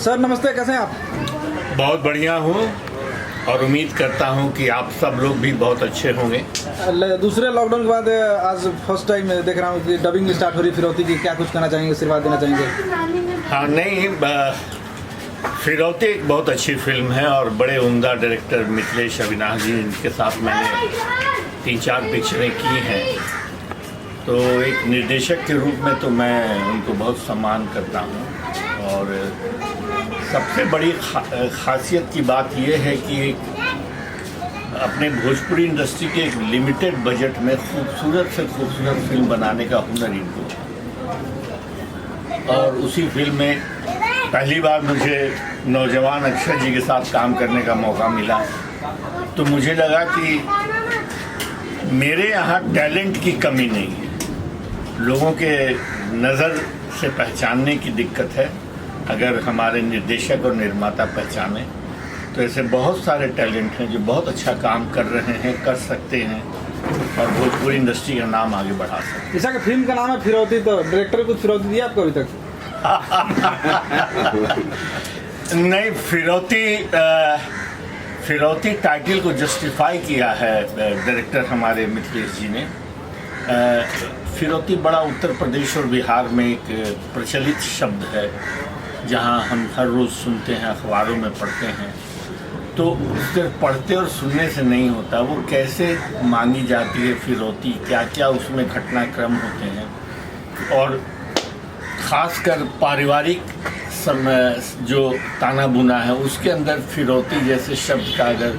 Sir नमस्ते, कैसे हैं आप? बहुत बढ़िया हूँ और उम्मीद करता हूँ कि आप सब लोग भी बहुत अच्छे होंगे। दूसरे लॉकडाउन के बाद आज फर्स्ट टाइम देख रहा हूँ कि डबिंग स्टार्ट हो रही फिरौती की। क्या कुछ कहना चाहेंगे, आशीर्वाद देना चाहेंगे? हाँ नहीं, फिरौती एक बहुत अच्छी फिल्म है और बड़े उम्दा डायरेक्टर मिथिलेश अविनाश जी, इनके साथ मैंने 3-4 पिक्चरें की हैं। तो एक निर्देशक के रूप में तो मैं उनको बहुत सम्मान करता हूँ। और सबसे बड़ी खासियत की बात यह है कि अपने भोजपुरी इंडस्ट्री के एक लिमिटेड बजट में खूबसूरत से खूबसूरत फिल्म बनाने का हुनर इनको। और उसी फिल्म में पहली बार मुझे नौजवान अक्षय जी के साथ काम करने का मौका मिला, तो मुझे लगा कि मेरे यहाँ टैलेंट की कमी नहीं है। लोगों के नज़र से पहचानने की दिक्कत है। अगर हमारे निर्देशक और निर्माता पहचाने तो ऐसे बहुत सारे टैलेंट हैं जो बहुत अच्छा काम कर रहे हैं, कर सकते हैं और भोजपुरी इंडस्ट्री का नाम आगे बढ़ा सकते हैं। जैसा कि फिल्म का नाम है फिरौती, तो डायरेक्टर कुछ फिरौती दिया आपको अभी तक? नहीं, फिरौती टाइटल को जस्टिफाई किया है डायरेक्टर हमारे मिथिलेश जी ने। फिरौती बड़ा उत्तर प्रदेश और बिहार में एक प्रचलित शब्द है, जहां हम हर रोज़ सुनते हैं, अखबारों में पढ़ते हैं। तो सिर्फ पढ़ते और सुनने से नहीं होता, वो कैसे मांगी जाती है फिरौती, क्या क्या उसमें घटनाक्रम होते हैं। और ख़ासकर पारिवारिक जो ताना बुना है उसके अंदर फिरौती जैसे शब्द का अगर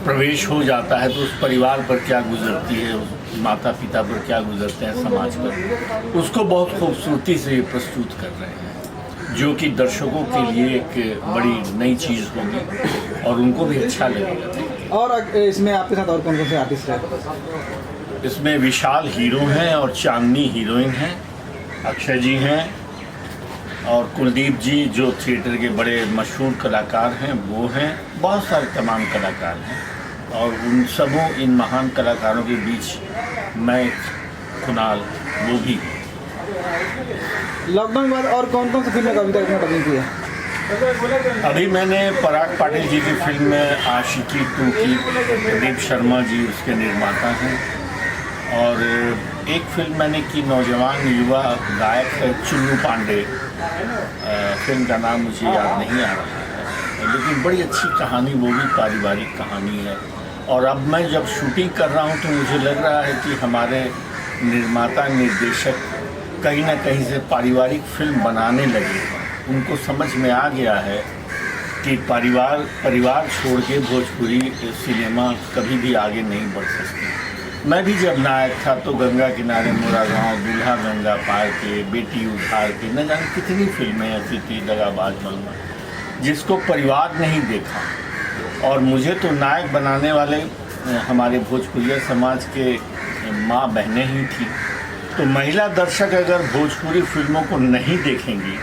प्रवेश हो जाता है तो उस परिवार पर क्या गुजरती है, उस माता पिता पर क्या गुजरते हैं, समाज पर, उसको बहुत खूबसूरती से प्रस्तुत कर रहे हैं, जो कि दर्शकों के लिए एक बड़ी नई चीज़ होगी और उनको भी अच्छा लगेगा। और इसमें आपके साथ और कौन कौन से आर्टिस्ट हैं? इसमें विशाल हीरो हैं और चांदनी हीरोइन हैं, अक्षय जी हैं और कुलदीप जी जो थिएटर के बड़े मशहूर कलाकार हैं वो हैं। बहुत सारे तमाम कलाकार हैं और उन सबों इन महान कलाकारों के बीच मैं कुणाल वो भी। लॉकडाउन के बाद और कौन कौन सी फिल्में का अभी तक आपने डबिंग की है? अभी मैंने पराग पाटिल जी की फिल्म आशिकी 2 की, प्रदीप शर्मा जी उसके निर्माता हैं। और एक फिल्म मैंने की, नौजवान युवा गायक है चुन्नू पांडे, फिल्म का नाम मुझे याद नहीं आ रहा है, लेकिन बड़ी अच्छी कहानी, वो भी पारिवारिक कहानी है। और अब मैं जब शूटिंग कर रहा हूँ तो मुझे लग रहा है कि हमारे निर्माता निर्देशक कहीं ना कहीं से पारिवारिक फिल्म बनाने लगे। उनको समझ में आ गया है कि परिवार छोड़ के भोजपुरी सिनेमा कभी भी आगे नहीं बढ़ सकती। मैं भी जब नायक था तो गंगा किनारे मोरा गाँव, दूल्हा गंगा पार के, बेटी उधार के, न जाने कितनी फिल्में ऐसी थी, दगाबाज मलमा, जिसको परिवार नहीं देखा। और मुझे तो नायक बनाने वाले हमारे भोजपुरिया समाज के माँ बहनें ही थी। तो महिला दर्शक अगर भोजपुरी फिल्मों को नहीं देखेंगी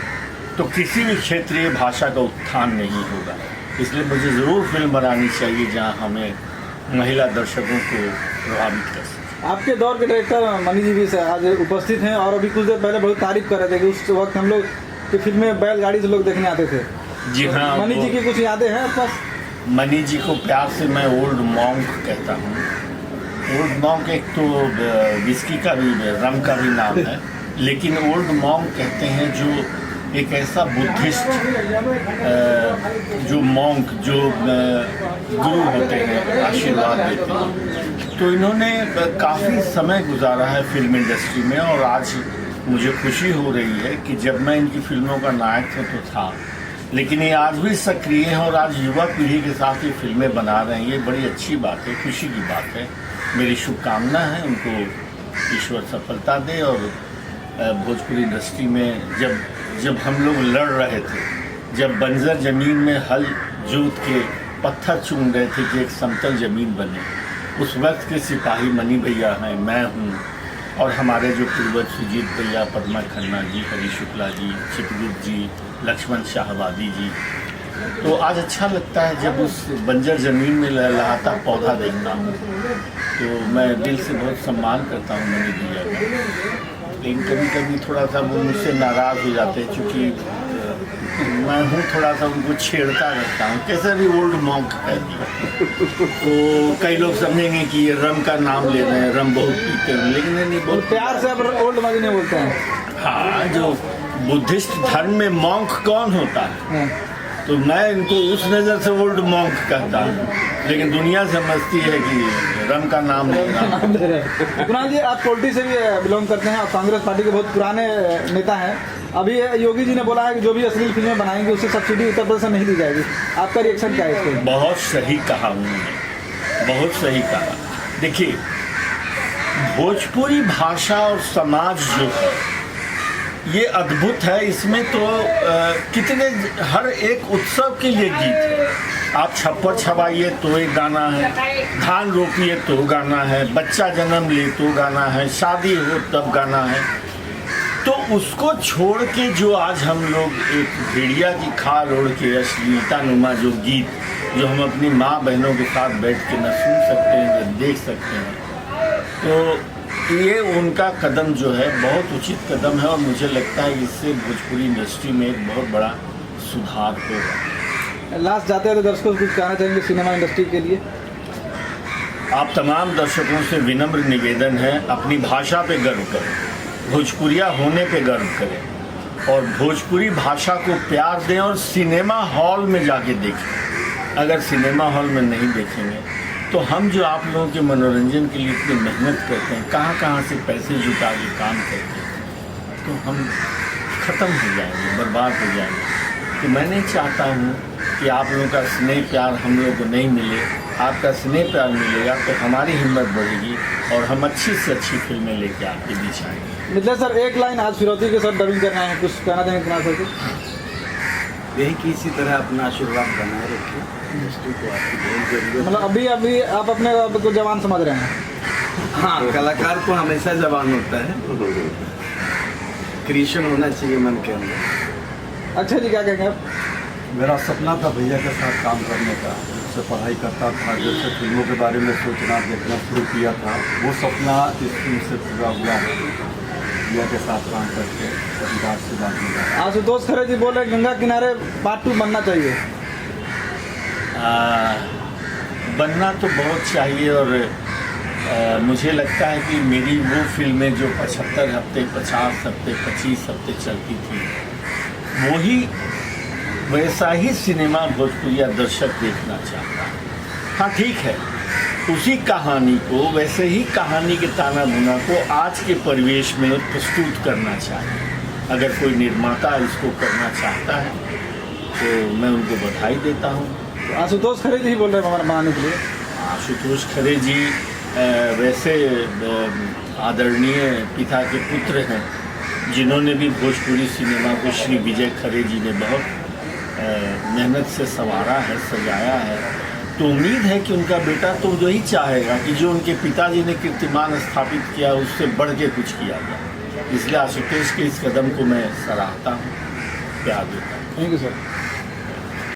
तो किसी भी क्षेत्रीय भाषा का उत्थान नहीं होगा। इसलिए मुझे ज़रूर फिल्म बनानी चाहिए जहाँ हमें महिला दर्शकों को प्रभावित कर सके। आपके दौर के डायरेक्टर मनी जी भी आज उपस्थित हैं और अभी कुछ देर पहले बहुत तारीफ कर रहे थे कि उस वक्त हम लोग की फिल्में बैलगाड़ी से लोग देखने आते थे। जी हाँ, मनी जी की कुछ यादें हैं आपके पास? मनी जी को प्यार से मैं ओल्ड मॉन्क कहता हूँ। ओल्ड मॉन्क एक तो विस्की का भी, रम का भी नाम है, लेकिन ओल्ड मॉन्क कहते हैं जो एक ऐसा बुद्धिस्ट जो मॉन्क जो गुरु होते हैं, आशीर्वाद देते हैं। तो इन्होंने काफ़ी समय गुजारा है फिल्म इंडस्ट्री में और आज मुझे खुशी हो रही है कि जब मैं इनकी फिल्मों का नायक था, लेकिन ये आज भी सक्रिय हैं और आज युवा पीढ़ी के साथ ये फिल्में बना रहे हैं। ये बड़ी अच्छी बात है, खुशी की बात है। मेरी शुभकामना है उनको ईश्वर सफलता दे। और भोजपुरी इंडस्ट्री में जब हम लोग लड़ रहे थे, जब बंजर ज़मीन में हल जोत के पत्थर चुन रहे थे कि एक समतल ज़मीन बने, उस वक्त के सिपाही मनी भैया हैं, मैं हूँ और हमारे जो पूर्वज सुजीत भैया, पद्मा खन्ना जी, हरी शुक्ला जी, चित्रगुप्त जी, लक्ष्मण शाहवादी जी। तो आज अच्छा लगता है जब उस बंजर ज़मीन में लहलहाता पौधा देखता हूँ। तो मैं दिल से बहुत सम्मान करता हूँ मनी भैया का। लेकिन कभी कभी थोड़ा सा वो मुझसे नाराज़ हो जाते हैं, चूँकि मैं हूँ थोड़ा सा उनको छेड़ता रहता हूँ, कैसे भी ओल्ड मॉन्क कह दिया तो कई लोग समझेंगे कि ये रम का नाम ले रहे हैं, रम बहुत पीते हैं, लेकिन नहीं, बहुत प्यार से अब ओल्ड मनी नहीं बोलते हैं। हाँ, जो बुद्धिस्ट धर्म में मॉन्क कौन होता है, तो मैं इनको उस नज़र से ओल्ड मॉन्क कहता हूँ, लेकिन दुनिया समझती है कि रम का नाम ले रहा है। कुणाल जी, आप पोल्ट्री से भी बिलोंग करते हैं, आप कांग्रेस पार्टी के बहुत पुराने नेता हैं। अभी योगी जी ने बोला है कि जो भी अश्लील फिल्में बनाएंगे उससे सब्सिडी उत्तर प्रदेश से नहीं दी जाएगी, आपका रिएक्शन क्या है इस पर? बहुत सही कहा उन्होंने, बहुत सही कहा। देखिए, भोजपुरी भाषा और समाज जो है ये अद्भुत है। इसमें तो कितने, हर एक उत्सव के लिए गीत है। आप छप्पर छवाइए तो एक गाना है, धान रोपिए तो गाना है, बच्चा जन्म ले तो गाना है, शादी हो तब गाना है। तो उसको छोड़ के जो आज हम लोग एक भेड़िया की खाल ओढ़ के अश्लीलता नुमा जो गीत, जो हम अपनी माँ बहनों के साथ बैठ के न सुन सकते हैं न देख सकते हैं, तो ये उनका कदम जो है बहुत उचित कदम है और मुझे लगता है इससे भोजपुरी इंडस्ट्री में एक बहुत बड़ा सुधार होगा। लास्ट जाते हैं तो दर्शकों को कुछ कहना चाहेंगे सिनेमा इंडस्ट्री के लिए? आप तमाम दर्शकों से विनम्र निवेदन है, अपनी भाषा पे गर्व करें, भोजपुरिया होने पे गर्व करें और भोजपुरी भाषा को प्यार दें और सिनेमा हॉल में जाके देखें। अगर सिनेमा हॉल में नहीं देखेंगे तो हम जो आप लोगों के मनोरंजन के लिए इतनी मेहनत करते हैं, कहाँ से पैसे जुटा के काम करते हैं, तो हम ख़त्म हो जाएंगे, बर्बाद हो जाएंगे। तो मैं नहीं चाहता हूँ कि आप लोगों का स्नेह प्यार हम लोगों को नहीं मिले। आपका स्नेह प्यार मिलेगा तो हमारी हिम्मत बढ़ेगी और हम अच्छी से अच्छी फिल्में लेके आपके बीच आएंगे। मिथिलेश सर, एक लाइन आज फिरौती के साथ डबिंग करना है, कुछ कहना चाहेंगे कुणाल सर को? यही कि इसी तरह अपना आशीर्वाद बनाए रखिए, इंडस्ट्री को आपकी बहुत जरूरत। मतलब अभी आप अपने आप को जवान समझ रहे हैं? हाँ, कलाकार को हमेशा जवान होता है, क्रिएशन होना चाहिए मन के अंदर। अच्छा जी, क्या कहेंगे आप? मेरा सपना था भैया के साथ काम करने का, जब से पढ़ाई करता था, जब से फिल्मों के बारे में सोचना देखना शुरू किया था, वो सपना इस फिल्म से पूरा हुआ है। भैया के साथ काम करके परिवार से बात मिला। आशुतोष खरे जी बोले गंगा किनारे पार्ट 2 बनना चाहिए। बनना तो बहुत चाहिए और मुझे लगता है कि मेरी वो फिल्में जो 75 हफ्ते, 50 हफ्ते, 25 हफ्ते चलती थी, वही वैसा ही सिनेमा भोजपुरिया दर्शक देखना चाहता है। हाँ ठीक है, उसी कहानी को, वैसे ही कहानी के ताना बुना को आज के परिवेश में प्रस्तुत करना चाहिए। अगर कोई निर्माता इसको करना चाहता है तो मैं उनको बधाई देता हूँ। आशुतोष खरे जी बोल रहे हैं हमारा बनाने के लिए। आशुतोष खरे जी वैसे आदरणीय पिता के पुत्र हैं, जिन्होंने भी भोजपुरी सिनेमा को श्री विजय खरे जी ने बहुत मेहनत से संवारा है, सजाया है। तो उम्मीद है कि उनका बेटा तो वही चाहेगा कि जो उनके पिताजी ने कीर्तिमान स्थापित किया उससे बढ़ के कुछ किया जाए। इसलिए आशुतोष के इस कदम को मैं सराहता हूँ, प्यार देता हूँ। Thank you sir.